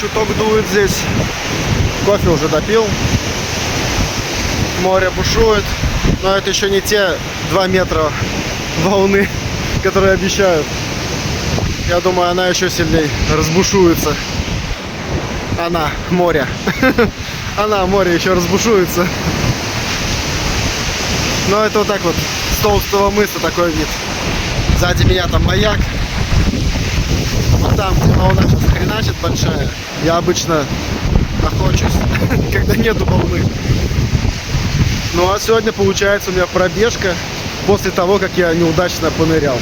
шуток дует здесь. Кофе уже допил. Море бушует. Но это еще не те 2 метра волны, которые обещают. Я думаю, она еще сильнее разбушуется. Она, море. Она, море, еще разбушуется. Но это вот так вот, с толстого мыса такой вид. Сзади меня там маяк. Вот там, где волна сейчас хреначит большая, я обычно охочусь, когда нету волны. Ну а сегодня получается у меня пробежка после того, как я неудачно понырял.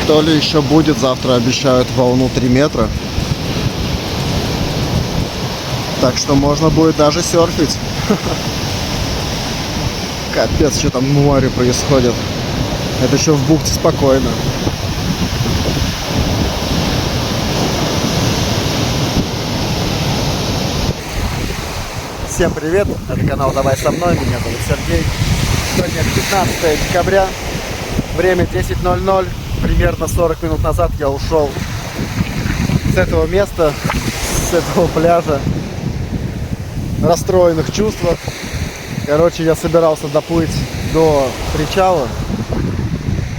То ли еще будет, завтра обещают волну 3 метра. Так что можно будет даже серфить. Капец, что там в море происходит. Это еще в бухте спокойно. Всем привет, это канал Давай со мной, меня зовут Сергей. Сегодня 15 декабря, время 10:00. Примерно 40 минут назад я ушел с этого места, с этого пляжа, в расстроенных чувствах. Короче, я собирался доплыть до причала.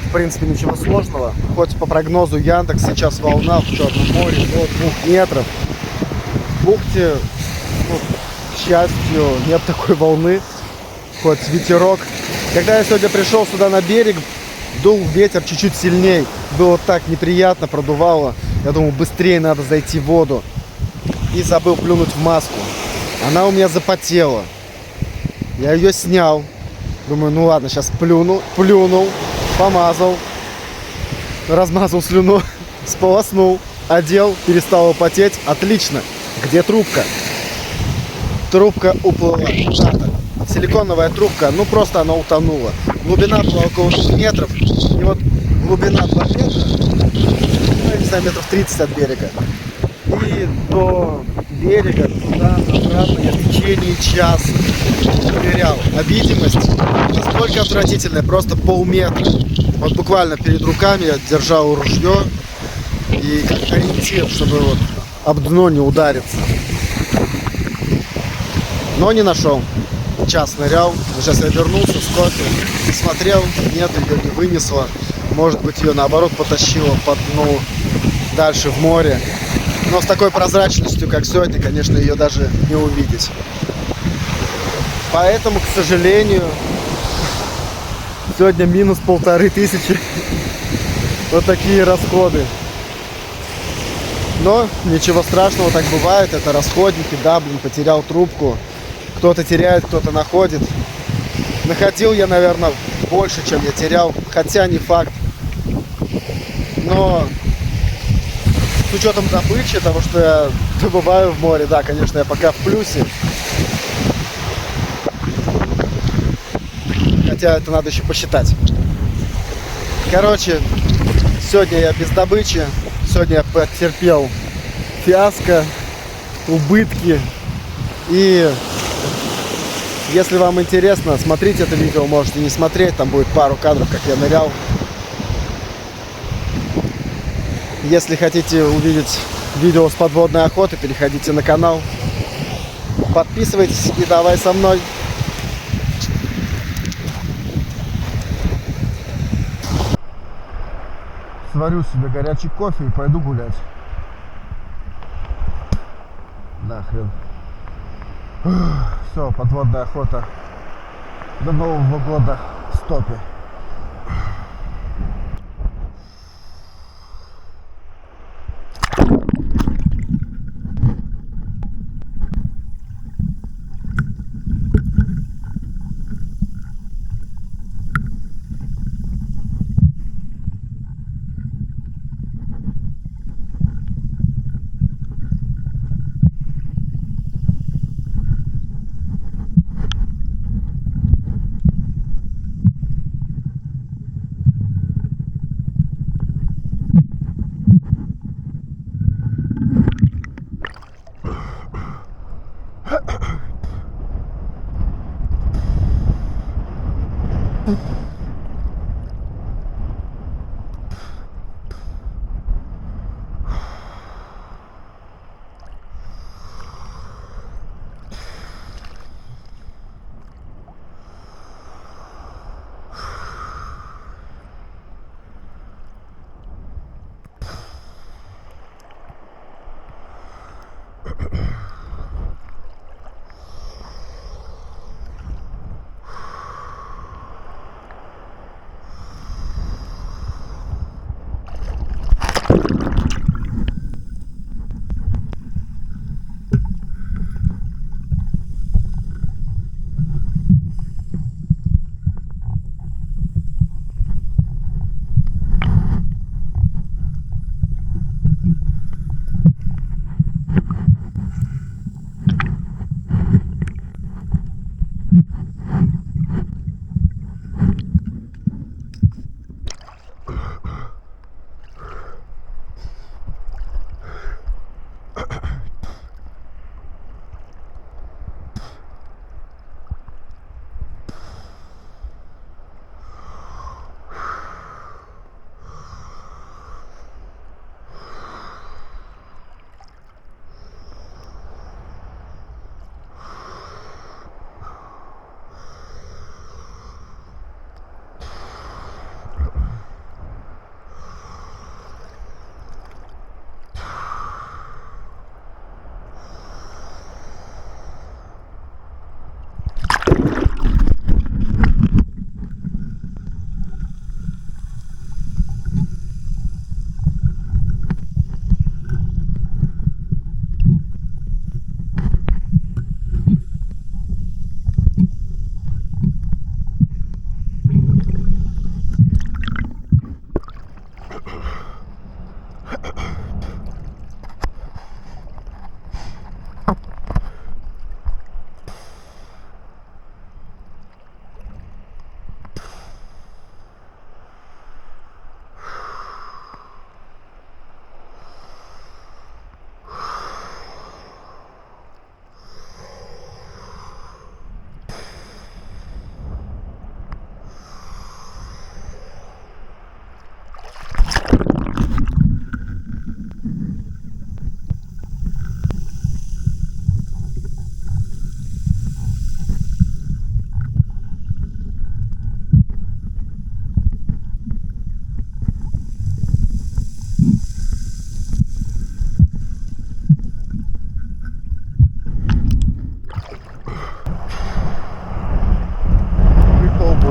В принципе, ничего сложного. Хоть по прогнозу Яндекс сейчас волна в Чёрном море до 2 метров. В бухте, к счастью, нет такой волны. Хоть ветерок Когда я сегодня пришел сюда на берег, дул ветер чуть-чуть сильней. Было так неприятно, продувало. Я думал, быстрее надо зайти в воду. И забыл плюнуть в маску. Она у меня запотела. Я ее снял. Думаю, ну ладно, сейчас плюнул, помазал, размазал слюну, сполоснул, одел, перестала потеть. Отлично. Где трубка? Трубка уплыла. Силиконовая трубка, ну просто она утонула. Глубина была около 2 метров. И вот глубина 2 метра, ну, я не знаю, метров 30 от берега. И до берега, туда, обратно я в течение часа проверял. А видимость настолько отвратительная, просто полметра. Вот буквально перед руками я держал ружье и как ориентир, чтобы вот об дно не удариться. Но не нашел. Час нырял. Сейчас я вернулся с кофе, смотрел, нет, ее не вынесло. Может быть, ее наоборот потащило по дну дальше в море. Но с такой прозрачностью, как сегодня, конечно, ее даже не увидеть. Поэтому, к сожалению, сегодня минус 1500. Вот такие расходы. Но ничего страшного, так бывает. Это расходники, да, блин, потерял трубку. Кто-то теряет, кто-то находит. Находил я, наверное, больше, чем я терял. Хотя не факт. Но с учетом добычи, того, что я добываю в море, да, конечно, я пока в плюсе. Хотя это надо еще посчитать. Короче, сегодня я без добычи. Сегодня я потерпел фиаско, убытки. И если вам интересно, смотрите это видео, можете не смотреть. Там будет пару кадров, как я нырял. Если хотите увидеть видео с подводной охоты, переходите на канал. Подписывайтесь и давай со мной. Сварю себе горячий кофе и пойду гулять. Нахрен. Все, подводная охота. До Нового года в стопе.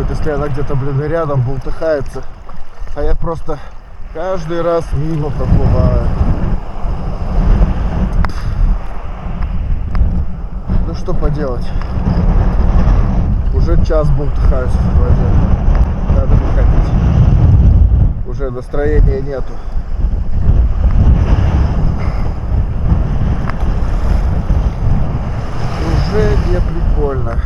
будет, если она где-то, блин, рядом бултыхается. А я просто каждый раз мимо проплываю. Ну что поделать. Уже час бултыхаюсь в воде. Надо выходить. Уже настроения нету. Уже не прикольно.